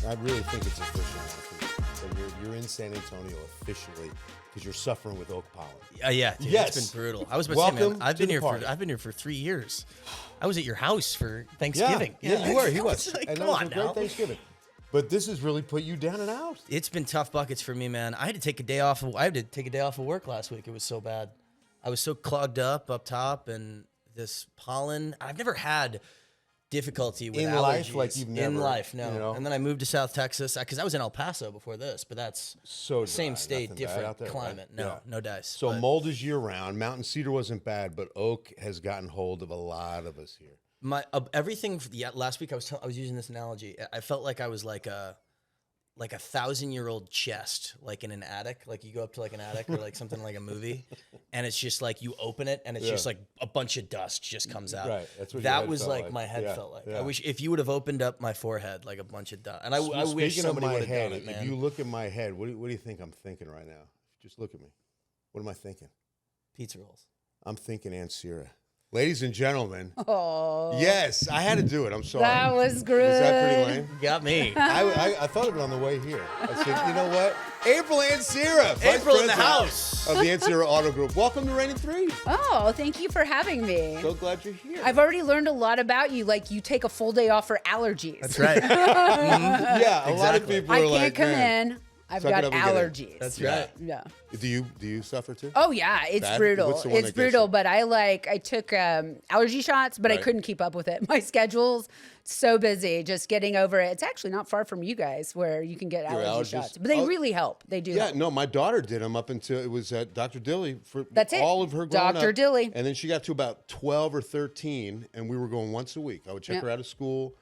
I really think it's official now for you. So you're in San Antonio officially because you're suffering with oak pollen. Yeah, dude, Yes. It's been brutal. I was about to say, man, Welcome to the party. I've been here for 3 years. I was at your house for Thanksgiving. Yeah, you were. He was. Like, And come that was on a great now. Thanksgiving. But this has really put you down and out. It's been tough buckets for me, man. I had to take a day off. I had to take a day off of work last week. It was so bad. I was so clogged up top, and this pollen. I've never had difficulty with In allergies. life, like you've never, in life, no. you know? And then I moved to South Texas because I was in El Paso before this, but that's So dry, same state, nothing bad out different there, right? climate. No, Yeah. no dice. So But mold is year round. Mountain cedar wasn't bad, but oak has gotten hold of a lot of us here. my everything. Last week I was using this analogy. I felt like I was like a 1,000-year-old chest, like in an attic. Like you go up to like an attic or like something like a movie, and it's just like you open it and it's just like a bunch of dust just comes out. Right, that's what your that head was felt like like. my head Yeah, felt like. yeah. I wish if you would have opened up my forehead, like a bunch of dust. And I wish Speaking somebody of my would have head, done it, man. if you look at my head, what do you think I'm thinking right now? Just look at me. What am I thinking? Pizza rolls. I'm thinking Ancira. Ladies and gentlemen. Oh, Yes, I had to do it. I'm sorry. that was good. Is that pretty lame? You got me. I thought of it on the way here. I said, you know what? April Ancira. Vice April in the President house. Of the Ancira Auto Group. Welcome to Reigning 3. Oh, thank you for having me. So glad you're here. I've already learned a lot about you. Like you take a full day off for allergies. That's right. Yeah, a lot of Exactly. people I are can't like, come man. in. I've Suck it got up and get it. allergies. That's Yeah. right. Yeah. Do you suffer too? Oh yeah, it's Bad? brutal. What's the one It's that gets brutal, you? but I took allergy shots, but I Right. couldn't keep up with it. My schedule's so busy just getting over it. It's actually not far from you guys where you can get Your allergy allergies? shots. But they Oh. really help. They do Yeah, help. no, my daughter did them up until it was at Dr. Dilly for That's it. all of her growing Dr. up. Dilly. And then she got to about 12 or 13, and we were going once a week. I would check Yep. her out of school.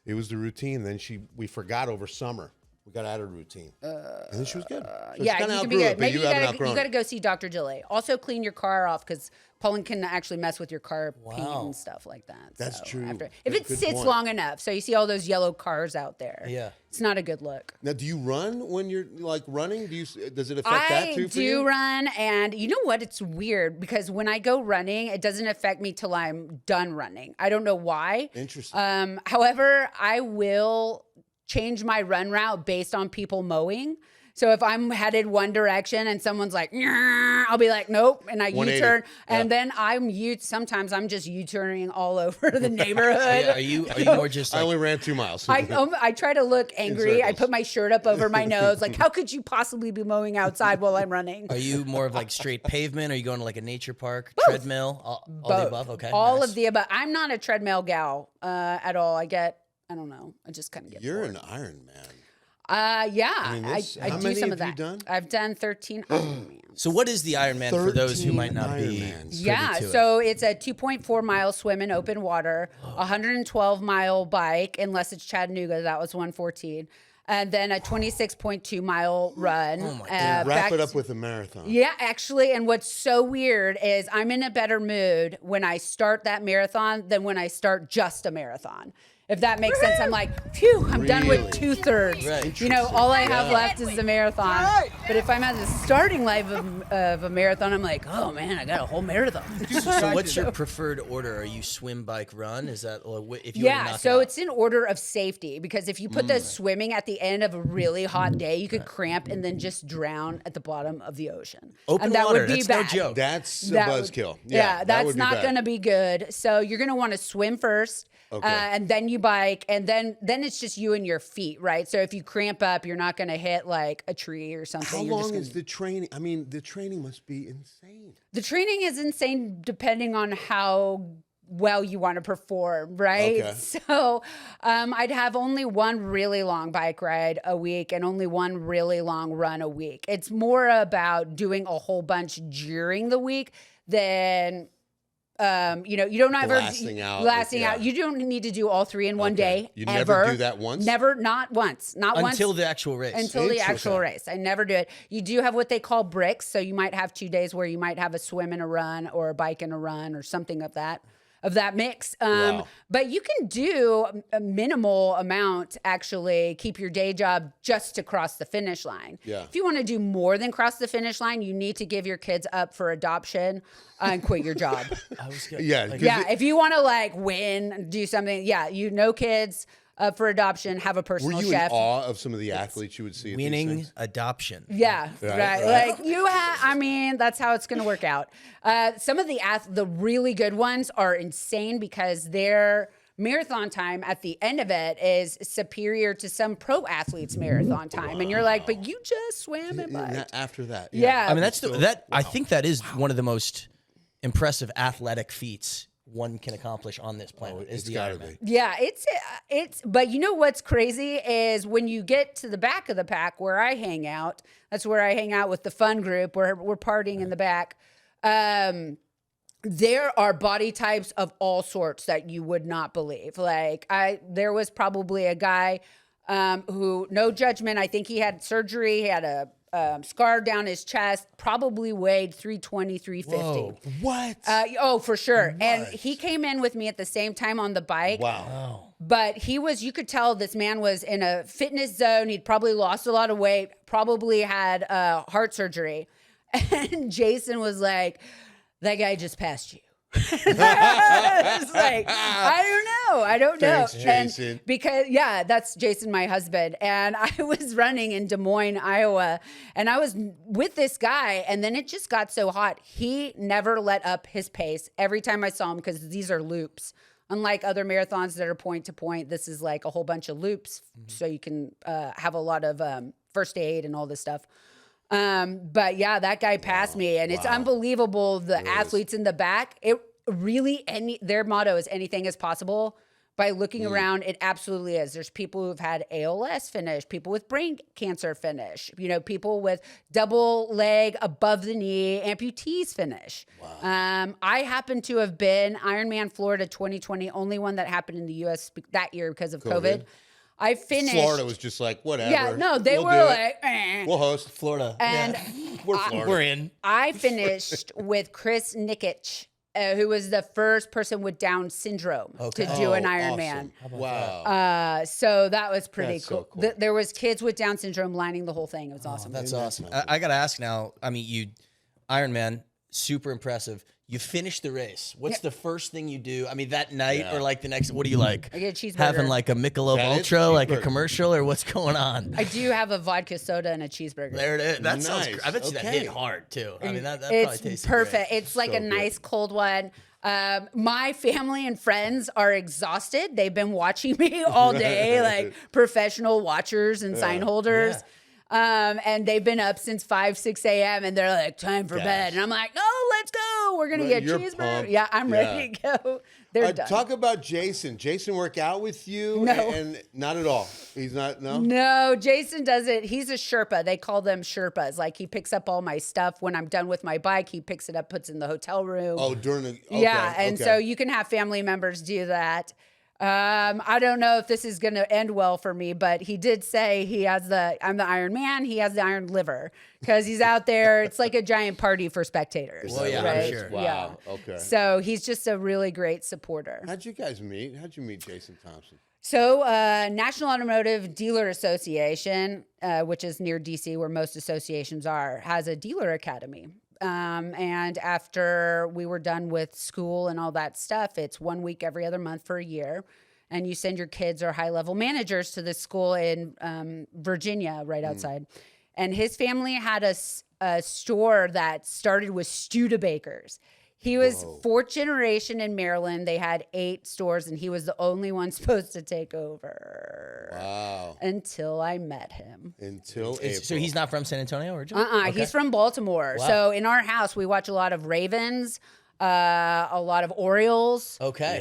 It was the routine. Then we forgot over summer. We got out of the routine. and then she was good. So she Yeah, kinda you can be outgrew it, good. but Maybe you haven't gotta outgrown it. go see Dr. Dilly. Also, clean your car off because pollen can actually mess with your car paint Wow. and stuff like that. That's So true. if That's it a good sits point. long enough, so you see all those yellow cars out there. Yeah. It's not a good look. Now, do you run when you're like running? Does it affect that too for I you? do run, and you know what? It's weird because when I go running, it doesn't affect me till I'm done running. I don't know why. Interesting. However, I will change my run route based on people mowing. So if I'm headed one direction and someone's like, "Nyah," I'll be like, nope, and I 180. U-turn, and Yeah. then sometimes I'm just U-turning all over the neighborhood. Yeah, are you more just I like only ran 2 miles. I try to look angry. I circles. put my shirt up over my nose. Like, how could you possibly be mowing outside while I'm running? Are you more of like straight pavement? Are you going to like a nature park, treadmill, all the above? Okay, All nice. of the above. I'm not a treadmill gal at all. I don't know. I just kind of get You're bored. an Iron Man. Yeah, mean, I how do many some have of you that. done? I've done 13 Ironmans. So what is the Ironman for those who might not 13 be? Ironmans. privy Yeah, to it? so it's a 2.4 mile swim in open water, 112 mile bike, unless it's Chattanooga, that was 114, and then a 26.2 mile run. Oh my God. Wrap back it up to- with a marathon. Yeah, actually, and what's so weird is I'm in a better mood when I start that marathon than when I start just a marathon. If that makes sense, I'm like, phew, I'm done Really? with 2/3. Right. You know, all I have left is the marathon. But if I'm at the starting line of a marathon, I'm like, oh man, I got a whole marathon. So what's your preferred order? Are you swim, bike, run? Is that or if you were to Yeah, knock so it it's in order of safety because if you put the swimming at the end of a really hot day, you could cramp and then just drown at the bottom of the ocean. Open and that water, would be that's no bad. joke. That's a That buzzkill. would- Yeah, that that's would be not bad. going to be good. So you're going to want to swim first, Okay. and then you bike, and then it's just you and your feet, right? So if you cramp up, you're not going to hit like a tree or something. How You're just long gonna- is the training? I mean, the training must be insane. The training is insane depending on how well you want to perform, right? Okay. So I'd have only one really long bike ride a week and only one really long run a week. It's more about doing a whole bunch during the week than you don't ever Blasting out, blasting yeah. out. You don't need to do all three in one Okay. day. You ever. never do that once? Never, not once, not once until the actual race. until the actual Interesting. race. I never do it. You do have what they call bricks. So you might have 2 days where you might have a swim and a run or a bike and a run or something of that. of that mix. Wow. But you can do a minimal amount, actually, keep your day job just to cross the finish line. Yeah. If you want to do more than cross the finish line, you need to give your kids up for adoption and quit your job. I was good. Yeah. 'cause Yeah, if you want to like win, do something. Yeah, kids up for adoption, have a Were personal you chef. in awe of some of the athletes you would see at these Meaning things? adoption. Yeah, Right, right. right. Like you have. I mean, that's how it's going to work out. Some of the really good ones are insane because their marathon time at the end of it is superior to some pro athletes' marathon time, and you're like, but you just swam and biked. After that. Yeah. I mean, I think that is one of the most impressive athletic feats one can accomplish on this planet is It's the gotta Ironman. be. Yeah, it's. But you know what's crazy is when you get to the back of the pack where I hang out. That's where I hang out with the fun group. Where we're partying in the back. There are body types of all sorts that you would not believe. Like there was probably a guy who, no judgment, I think he had surgery. He had a scar down his chest, probably weighed 320, 350. What? For sure. And he came in with me at the same time on the bike. Wow. But you could tell this man was in a fitness zone. He'd probably lost a lot of weight, probably had heart surgery. And Jason was like, that guy just passed you. It's like, I don't know. Thanks, Jason. And because, that's Jason, my husband. And I was running in Des Moines, Iowa, and I was with this guy, and then it just got so hot. He never let up his pace every time I saw him because these are loops. Unlike other marathons that are point to point, this is like a whole bunch of loops, so you can have a lot of first aid and all this stuff. But yeah, that guy passed me, and it's unbelievable. The athletes in the back, their motto is anything is possible. By looking around, it absolutely is. There's people who've had ALS finish, people with brain cancer finish, people with double leg above the knee amputees finish. Wow. I happen to have been Ironman Florida 2020, only one that happened in the U.S. that year because of COVID. I finished. Florida was just like, whatever. Yeah, no, they We'll were do it. like, eh. We'll host. Florida. And We're Florida. We're in. I finished with Chris Nikic, who was the first person with Down syndrome to do an Ironman. Awesome. Wow. So that was pretty That's so cool. cool. There was kids with Down syndrome lining the whole thing. It was awesome. That's awesome. I got to ask now. I mean, Ironman, super impressive. You finish the race. What's the first thing you do? I mean, that night or like the next, what do you like? I get a cheeseburger. Having like a Michelob That is Ultra, like a cheeseburger. commercial, or what's going on? I do have a vodka soda and a cheeseburger. There it is. That sounds Nice. I bet you that Okay. hit hard too. I mean, that probably It's tastes perfect. great. It's like So a good. nice cold one. My family and friends are exhausted. They've been watching me all day, like professional watchers and sign holders. And they've been up since 5, 6 a.m. and they're like, time for bed. And I'm like, no, let's go. We're going to get You're cheeseburger. pumped. Yeah, I'm ready to go. They're done. Talk about Jason. Jason work out with you? No. And not at all. He's not, no? No, Jason doesn't. He's a Sherpa. They call them Sherpas. Like he picks up all my stuff when I'm done with my bike. He picks it up, puts it in the hotel room. Oh, during the, okay, Yeah, and okay. so you can have family members do that. I don't know if this is going to end well for me, but he did say I'm the Iron Man. He has the Iron Liver because he's out there. It's like a giant party for spectators. Well, yeah, I'm right? sure. Wow, Yeah. okay. So he's just a really great supporter. How'd you guys meet? How'd you meet Jason Thompson? So National Automotive Dealer Association, which is near DC where most associations are, has a dealer academy. And after we were done with school and all that stuff, it's 1 week every other month for a year. And you send your kids or high-level managers to this school in Virginia, right outside. And his family had a store that started with Studebakers. He was fourth generation in Maryland. They had 8 stores, and he was the only one supposed to take over. Wow. Until I met him. Until April. So he's not from San Antonio originally? He's from Baltimore. Wow. So in our house, we watch a lot of Ravens, a lot of Orioles. Okay.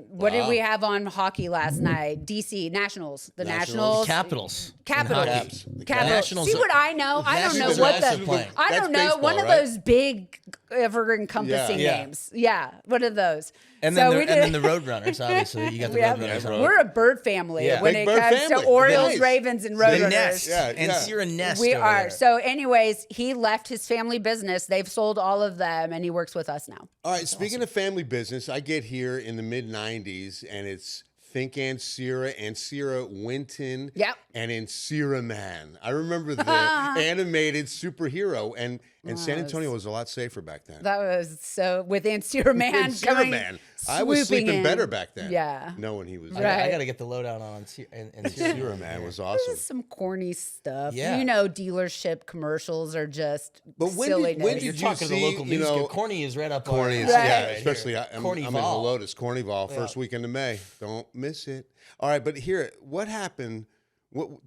What did Wow. we have on hockey last night? DC Nationals. The Nationals. Capitals. Capitals. Caps. The Capitals. Nationals See are- what I know? I don't know Nationals what are the. also playing. I That's don't know. baseball, One of right? those big, ever encompassing Yeah. names. Yeah. What are those? And then, and then the Roadrunners, obviously. You got the Roadrunners. We're a bird family when Big it bird comes family. to Orioles, Nice. Ravens, and The Roadrunners. nest. Yeah, And yeah. Cira Nest. We over are. there. So, anyways, he left his family business. They've sold all of them, and he works with us now. All right, speaking of family business, I get here in the mid-'90s, and it's Think Ancira, Winton, Yep. and Ancira Man. I remember the animated superhero, and San Antonio was a lot safer back then. That was so with Ancira Man Ancira coming. Man. I was swooping sleeping in. better back then. Yeah. Knowing he was Right. there. I got to get the lowdown on Ancira. Ancira Man was This awesome. is some corny stuff. Yeah. You know, dealership commercials are just But when silliness. did You're you talking to the see, local you news. know, Corny is right up Corny, our is, Right. yeah, right especially here. I'm in Corny-val. Helotes, Cornyval, first weekend of May. Don't miss it. All right, but here, what happened?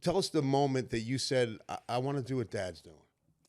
Tell us the moment that you said, I want to do what Dad's doing.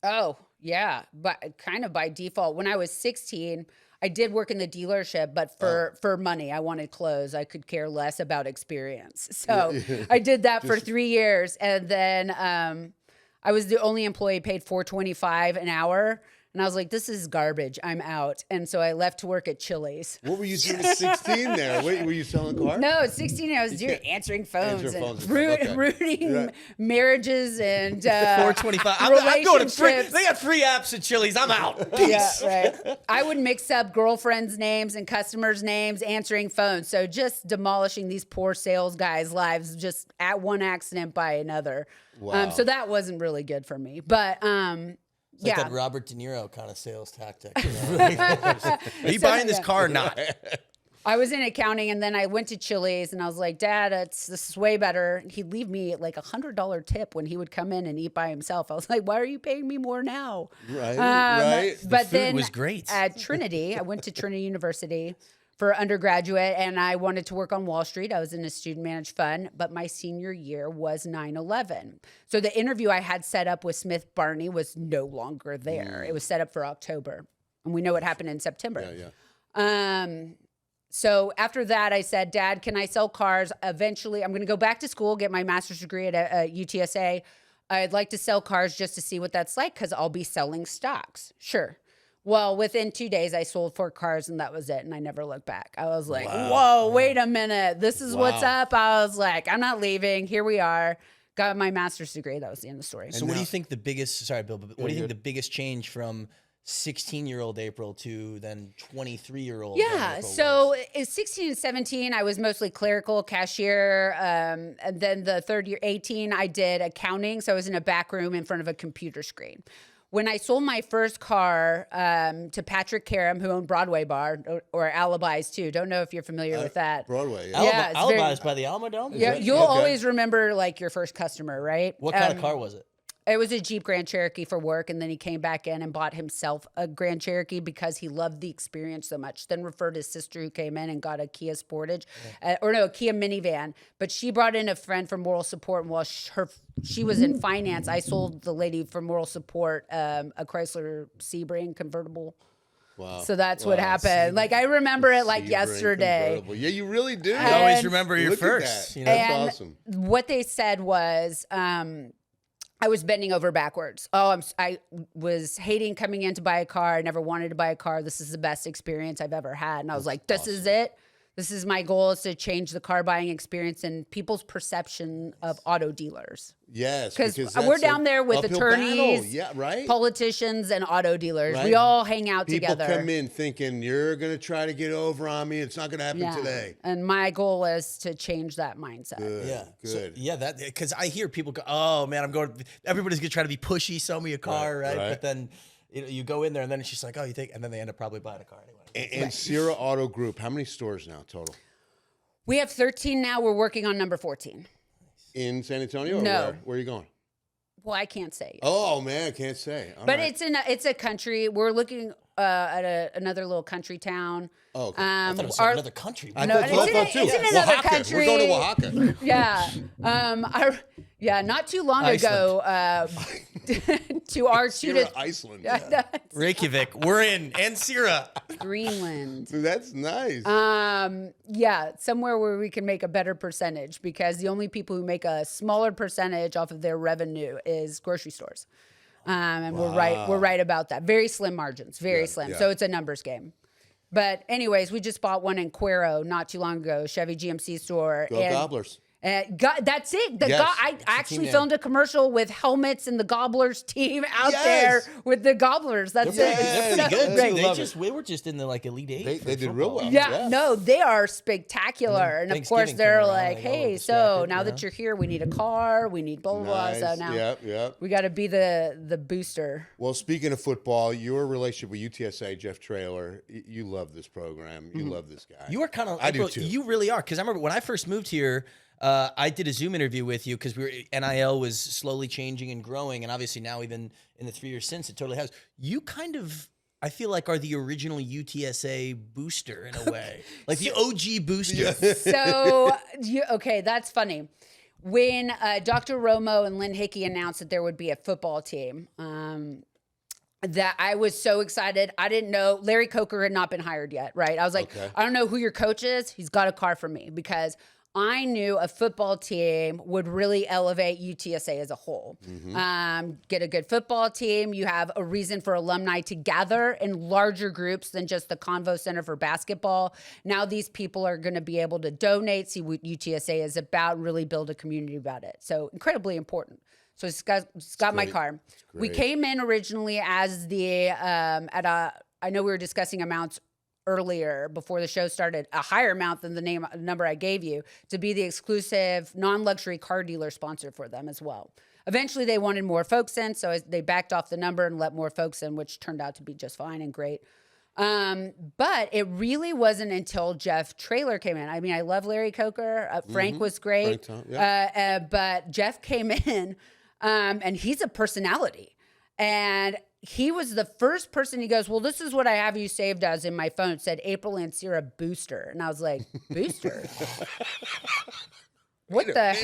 Oh, yeah. But kind of by default. When I was 16, I did work in the dealership, but for money. I wanted clothes. I could care less about experience. So I did that for 3 years. And then I was the only employee paid $4.25 an hour. And I was like, this is garbage. I'm out. And so I left to work at Chili's. What were you doing at 16 there? Were you selling cars? No, at 16, I was doing answering phones Answering and phones and stuff, okay. rooting Yeah. marriages and 425. I'm going to free. relationships. They got free apps at Chili's. I'm out. Yeah, right. I would mix up girlfriends' names and customers' names, answering phones. So just demolishing these poor sales guys' lives just at one accident by another. Wow. So that wasn't really good for me. But It's like yeah. that Robert De Niro kind of sales tactic. You know? Are you buying this car or not? I was in accounting, and then I went to Chili's, and I was like, Dad, this is way better. He'd leave me like $100 tip when he would come in and eat by himself. I was like, why are you paying me more now? Right, right. But food then was great. at Trinity, I went to Trinity University for undergraduate, and I wanted to work on Wall Street. I was in a student managed fund, but my senior year was 9/11. So the interview I had set up with Smith Barney was no longer there. It was set up for October, and we know what happened in September. Yeah. So after that, I said, Dad, can I sell cars? Eventually, I'm going to go back to school, get my master's degree at UTSA. I'd like to sell cars just to see what that's like because I'll be selling stocks. Sure. Well, within 2 days, I sold 4 cars, and that was it. And I never looked back. I was like, whoa, wait a minute. This is what's up. I was like, I'm not leaving. Here we are. Got my master's degree. That was the end of the story. So what do you think the biggest, sorry, Bill, but what do you think the biggest change from 16-year-old April to then 23-year-old Yeah, April so was? at 16 and 17, I was mostly clerical, cashier. And then the third year, 18, I did accounting. So I was in a back room in front of a computer screen. When I sold my first car to Patrick Karam, who owned Broadway Bar, or Alibis too. Don't know if you're familiar with that. Broadway, yeah. Yeah, it's Alibis by the Alamo Dome? Yeah, you'll always remember like your first customer, right? What kind of car was it? It was a Jeep Grand Cherokee for work, and then he came back in and bought himself a Grand Cherokee because he loved the experience so much. Then referred his sister who came in and got a Kia Sportage, a Kia minivan. But she brought in a friend for moral support, and while she was in finance, I sold the lady for moral support a Chrysler Sebring convertible. Wow. So that's what happened. Like I remember it like Sebring yesterday. convertible. Yeah, you really do. You always And remember your Look at first. that. You know? That's And awesome. what they said was, I was bending over backwards. I was hating coming in to buy a car. I never wanted to buy a car. This is the best experience I've ever had. And I was like, this is it. This is my goal, is to change the car buying experience and people's perception of auto dealers. Yes, Because that's we're down there with uphill attorneys, battle. Yeah, right. politicians, and auto dealers. Right. We all hang out People together. come in thinking you're going to try to get over on me. It's not going to happen today. And my goal is to change that mindset. Good, Yeah. good. So, yeah, that because I hear people go, oh man, everybody's gonna try to be pushy, sell me a car, right? right. But then you go in there and then it's just like, oh, you think, and then they end up probably buying a car anyway. And Sierra Auto Group, how many stores now total? We have 13 now. We're working on number 14. In San Antonio? Or No. Where are you going? Well, I can't say. Oh man, I can't say. All But right. it's a country. We're looking at another little country town. Oh, okay. I thought it was like another country. I no, thought it's so in too. it's in another Oaxaca. country. We're going to Oaxaca. Yeah. Not too long ago, to our Sierra students, Iceland. Reykjavik, we're in, and Sierra. Greenland. That's nice. Yeah, somewhere where we can make a better percentage, because the only people who make a smaller percentage off of their revenue is grocery stores. And we're right about that. Very slim margins, very slim. yeah. So it's a numbers game. But anyways, we just bought one in Cuero not too long ago, Chevy GMC store. Go Gobblers. That's it. Yes. I actually filmed a commercial with helmets and the Gobblers team out there with the Gobblers. That's it. Yes. It's Good. Great. We were just in the like Elite Eight. They did real well. Yeah, no, they are spectacular. And of course, Thanksgiving they're came around, like, I got a little hey, so distracted, now that you're here, we need a car, we need blah, blah, blah. So now Yep. we got to be the booster. Well, speaking of football, your relationship with UTSA, Jeff Traylor, you love this program. You love this guy. You are kind of. I do too. You really are, because I remember when I first moved here. I did a Zoom interview with you because NIL was slowly changing and growing, and obviously now even in the 3 years since, it totally has. You kind of, I feel like, are the original UTSA booster in a way, like the OG booster. So, okay, that's funny. When Dr. Romo and Lynn Hickey announced that there would be a football team, that I was so excited. I didn't know Larry Coker had not been hired yet, right? I was like, I don't know who your coach is. He's got a car for me, because I knew a football team would really elevate UTSA as a whole. Get a good football team. You have a reason for alumni to gather in larger groups than just the Convo Center for basketball. Now these people are going to be able to donate, see what UTSA is about, and really build a community about it. So incredibly important. So it's got my car. We came in originally as I know we were discussing amounts earlier before the show started, a higher amount than the number I gave you, to be the exclusive non-luxury car dealer sponsor for them as well. Eventually they wanted more folks in, so they backed off the number and let more folks in, which turned out to be just fine and great. But it really wasn't until Jeff Traylor came in. I mean, I love Larry Coker. Frank was great. But Jeff came in, and he's a personality. And he was the first person. He goes, well, this is what I have you saved as in my phone. It said April Ancira booster. And I was like, booster? Wait a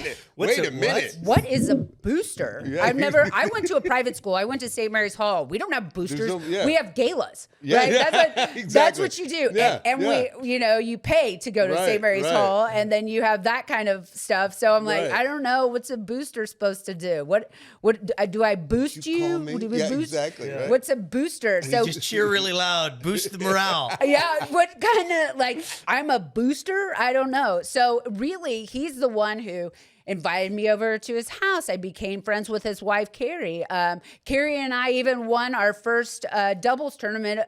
minute. What is a booster? I went to a private school. I went to St. Mary's Hall. We don't have boosters. We have galas. Right? That's what you do. We, you pay to go to St. Mary's Hall, and then you have that kind of stuff. So I'm like, I don't know, what's a booster supposed to do? What do I boost you? Do we boost? Exactly. Right. What's a booster? So just cheer really loud, boost the morale. What kind of, I'm a booster? I don't know. So really, he's the one who invited me over to his house. I became friends with his wife, Carrie. Carrie and I even won our first doubles tournament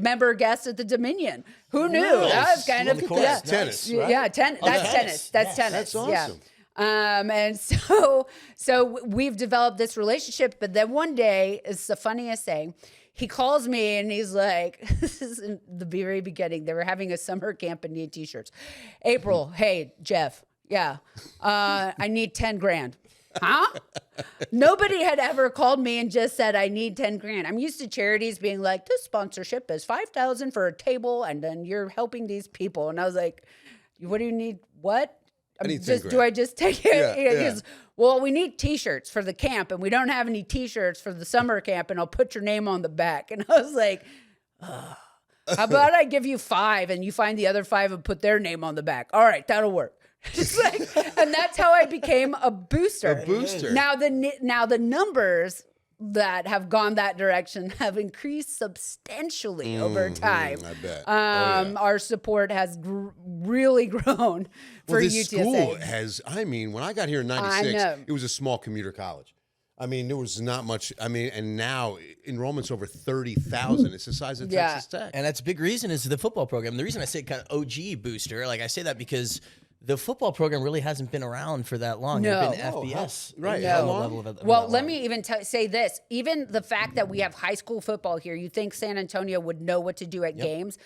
member guest at the Dominion. Who knew? That was kind of tennis. Right? Yeah, tennis. That's tennis. That's tennis. That's awesome. And so we've developed this relationship. But then one day, it's the funniest thing. He calls me and he's like, this is in the very beginning. They were having a summer camp and need t-shirts. April, hey, Jeff. Yeah. I need 10 grand. Huh? Nobody had ever called me and just said, I need 10 grand. I'm used to charities being like, this sponsorship is $5,000 for a table, and then you're helping these people. And I was like, what do you need? What? I need 10 grand. Do I just take it? Yeah. Well, we need t-shirts for the camp, and we don't have any t-shirts for the summer camp, and I'll put your name on the back. And I was like, how about I give you 5 and you find the other 5 and put their name on the back? All right, that'll work. And that's how I became a booster. Now the numbers that have gone that direction have increased substantially over time. I bet. Our support has really grown for this UTSA. School has, when I got here in 96, it was a small commuter college. There was not much. And now enrollment's over 30,000. It's the size of Texas Tech. And that's a big reason is the football program. The reason I say kind of OG booster, I say that because the football program really hasn't been around for that long. No. It's been FBS. Right. No. How long? Well, let me even say this. Even the fact that we have high school football here, you think San Antonio would know what to do at games.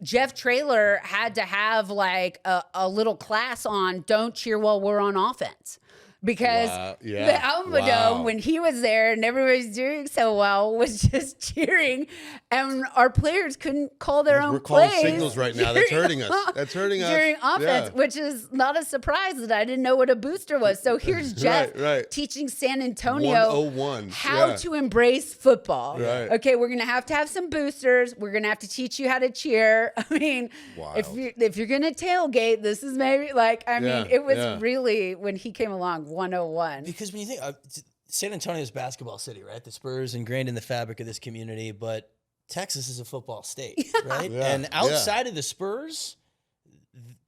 Jeff Traylor had to have a little class on don't cheer while we're on offense. Because the Alma Dome, when he was there and everybody's doing so well, was just cheering, and our players couldn't call their own plays. We're calling signals right now. That's hurting us. During offense, which is not a surprise that I didn't know what a booster was. So here's Jeff teaching San Antonio 101. how to embrace football. Right. Okay, we're going to have some boosters. We're going to have to teach you how to cheer. If you're going to tailgate, this is maybe it was really, when he came along, 101. Because when you think San Antonio's basketball city, right? The Spurs ingrained in the fabric of this community, but Texas is a football state, right? Yeah. And outside of the Spurs,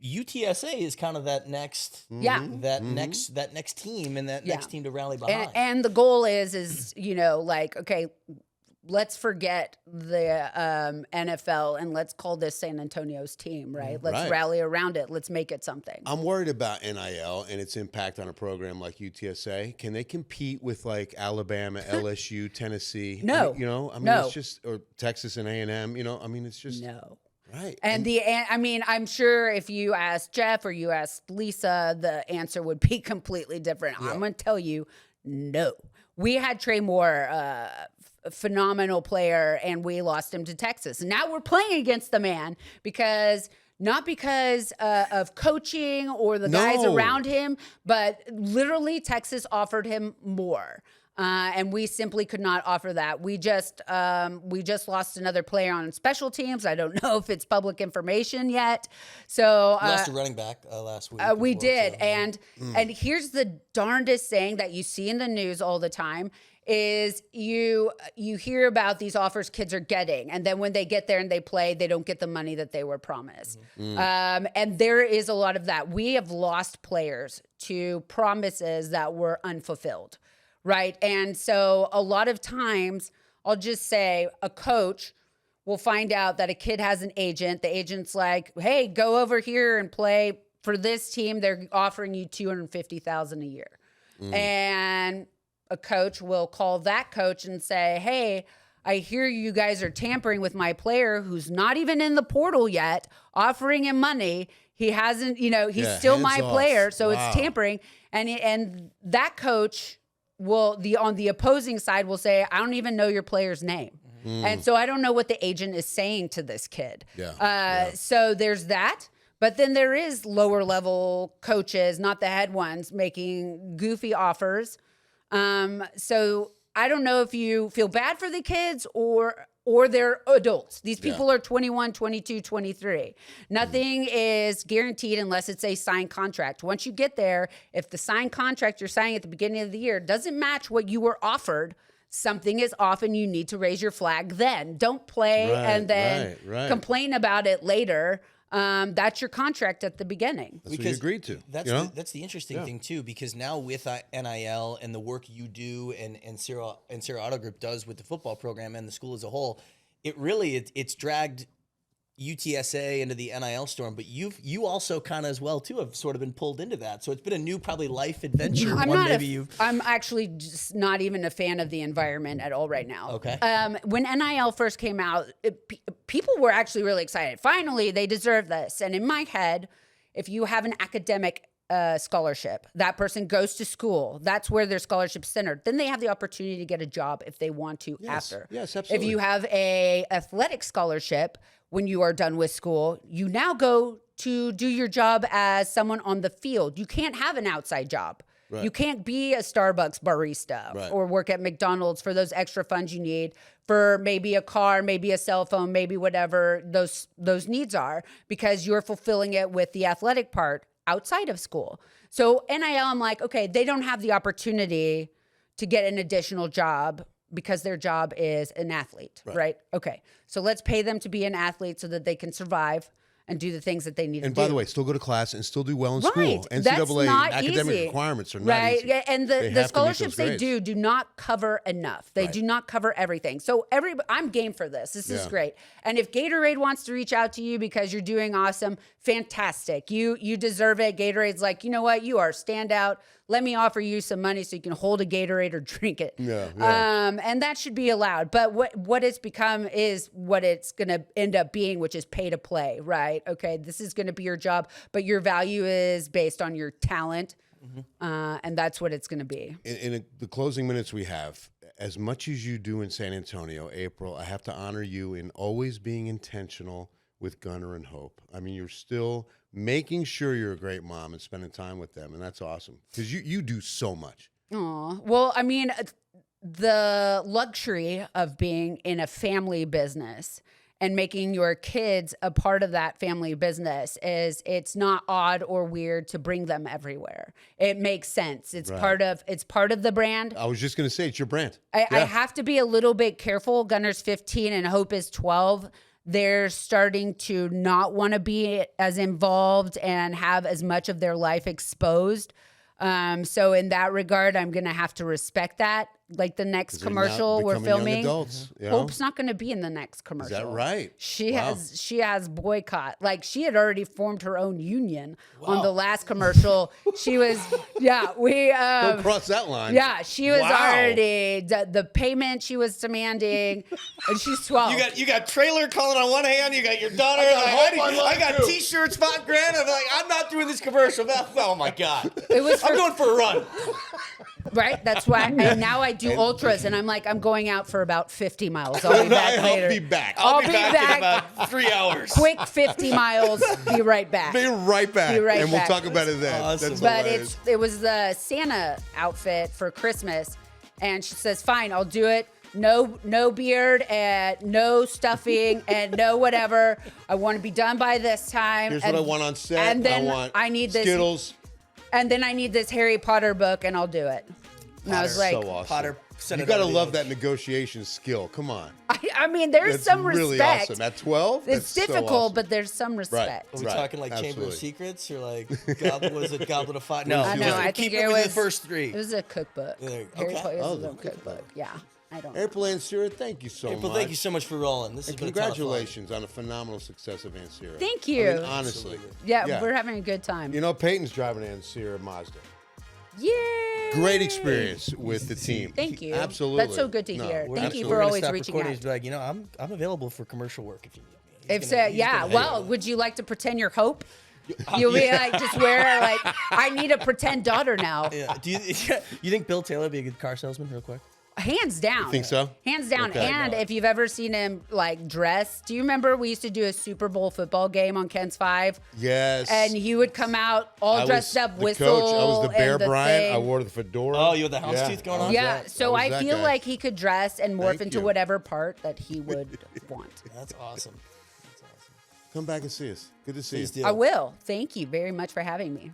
UTSA is kind of that next, next team and that next team to rally behind. And the goal is like, okay, let's forget the NFL and let's call this San Antonio's team, right? Let's rally around it. Let's make it something. I'm worried about NIL and its impact on a program like UTSA. Can they compete with like Alabama, LSU, Tennessee? No. It's just, or Texas and A&M, it's just. No. Right. And I'm sure if you asked Jeff or you asked Lisa, the answer would be completely different. Yeah. I'm going to tell you, no. We had Trey Moore, a phenomenal player, and we lost him to Texas. Now we're playing against the man not because of coaching or the guys around him, but literally Texas offered him more. And we simply could not offer that. We just lost another player on special teams. I don't know if it's public information yet. So lost a running back last week. We did, and here's the darndest saying that you see in the news all the time is you hear about these offers kids are getting, and then when they get there and they play, they don't get the money that they were promised. And there is a lot of that. We have lost players to promises that were unfulfilled. Right. And so a lot of times I'll just say a coach will find out that a kid has an agent. The agent's like, hey, go over here and play for this team. They're offering you $250,000 a year. And a coach will call that coach and say, hey, I hear you guys are tampering with my player who's not even in the portal yet, offering him money. He hasn't, he's still my player. So it's tampering. And that coach on the opposing side will say, I don't even know your player's name. And so I don't know what the agent is saying to this kid. So there's that. But then there is lower level coaches, not the head ones, making goofy offers. So I don't know if you feel bad for the kids or they're adults. These people are 21, 22, 23. Nothing is guaranteed unless it's a signed contract. Once you get there, if the signed contract you're signing at the beginning of the year doesn't match what you were offered, something is off and you need to raise your flag then. Don't play and then complain about it later. That's your contract at the beginning. That's what you agreed to. That's the interesting thing too, because now with NIL and the work you do and Ancira Auto Group does with the football program and the school as a whole, it's dragged UTSA into the NIL storm, but you also kind of as well too have sort of been pulled into that. So it's been a new probably life adventure. I'm actually just not even a fan of the environment at all right now. Okay. When NIL first came out, people were actually really excited. Finally, they deserve this. And in my head, if you have an academic scholarship, that person goes to school, that's where their scholarship's centered. Then they have the opportunity to get a job if they want to after. Yes, absolutely. If you have a athletic scholarship, when you are done with school, you now go to do your job as someone on the field. You can't have an outside job. Right. You can't be a Starbucks barista or work at McDonald's for those extra funds you need for maybe a car, maybe a cell phone, maybe whatever those needs are, because you're fulfilling it with the athletic part outside of school. So NIL, I'm like, okay, they don't have the opportunity to get an additional job because their job is an athlete, right? Okay, so let's pay them to be an athlete so that they can survive and do the things that they need to do. And by the way, still go to class and still do well in school. NCAA That's not academic easy. Requirements are not easy. Yeah, and the scholarships they do not cover enough. They do not cover everything. So I'm game for this. This is great. And if Gatorade wants to reach out to you because you're doing awesome, fantastic. You deserve it. Gatorade's like, you know what? You are a standout. Let me offer you some money so you can hold a Gatorade or drink it. And that should be allowed. But what it's become is what it's going to end up being, which is pay to play, right? Okay, this is going to be your job, but your value is based on your talent, and that's what it's going to be. In the closing minutes we have, as much as you do in San Antonio, April, I have to honor you in always being intentional with Gunnar and Hope. I mean, you're still making sure you're a great mom and spending time with them, and that's awesome because you do so much. Aw, well, I mean, the luxury of being in a family business and making your kids a part of that family business is it's not odd or weird to bring them everywhere. It makes sense. It's part of the brand. I was just going to say, it's your brand. I have to be a little bit careful. Gunner's 15 and Hope is 12. They're starting to not want to be as involved and have as much of their life exposed. So in that regard, I'm going to have to respect that. Like the next commercial we're filming, adults, Hope's not going to be in the next commercial. Is that right? She has boycott. Like she had already formed her own union on the last commercial. She was, Don't cross that line. Yeah, she was already the payment she was demanding, and she's 12. You got trailer calling on one hand. You got your daughter. I got T-shirts, $5,000. I'm like, I'm not doing this commercial. Oh my god! I'm going for a run. Right, that's why. And now I do ultras, and I'm like, I'm going out for about 50 miles. I'll be back later. I'll be back. I'll be back in about 3 hours. Quick 50 miles. Be right back. Be right back. Be right and back. we'll talk about it then. Awesome. That's But hilarious. it was the Santa outfit for Christmas, and she says, "Fine, I'll do it. No beard and no stuffing and no whatever. I want to be done by this time. Here's what I want on set. And then I need this Skittles. And then I need this Harry Potter book, and I'll do it." And I was like, So awesome. Potter, You got to love that negotiation skill. Come on. I mean, there's That's some really respect. awesome. At 12? It's That's so difficult, awesome. but there's some respect. Are we Right. talking like Chamber Absolutely. of Secrets or like Goblet of Fire? No, I know. I keep think it it within was the first three. It was a cookbook. Yeah, Harry okay. Potter Oh, was the a cookbook. Yeah, I don't know. April Ancira, thank you so April, much. thank you so much for rolling. This has And been a ton of fun. congratulations on the phenomenal success of Ancira. Thank you. I mean, honestly. Yeah, we're having a good time. You know, Peyton's driving an Ancira Mazda. Yay! Great experience with the team. Thank you. Absolutely. That's so good to No, hear. we're Thank you absolutely- for We're gonna always stop reaching recording. out. He's like, you know, I'm available for commercial work if you need me. If so, yeah. Well, would you like to pretend you're Hope? You'll be like, just wear like, I need a pretend daughter now. Yeah. Do you think Bill Taylor would be a good car salesman, real quick? Hands down. Think so? Hands down. Okay. And if you've ever seen him like dress, do you remember we used to do a Super Bowl football game on Ken's 5? Yes. And he would come out all I dressed was up, the whistle. coach. I was the Bear and the Bryant. thing. I wore the fedora. Oh, you had the houndstooth going on? Yeah, so was I that feel guy. like he could dress and morph Thank into you. whatever part that he would want. That's awesome. Come back and see us. Good to see Please you. do. I will. Thank you very much for having me.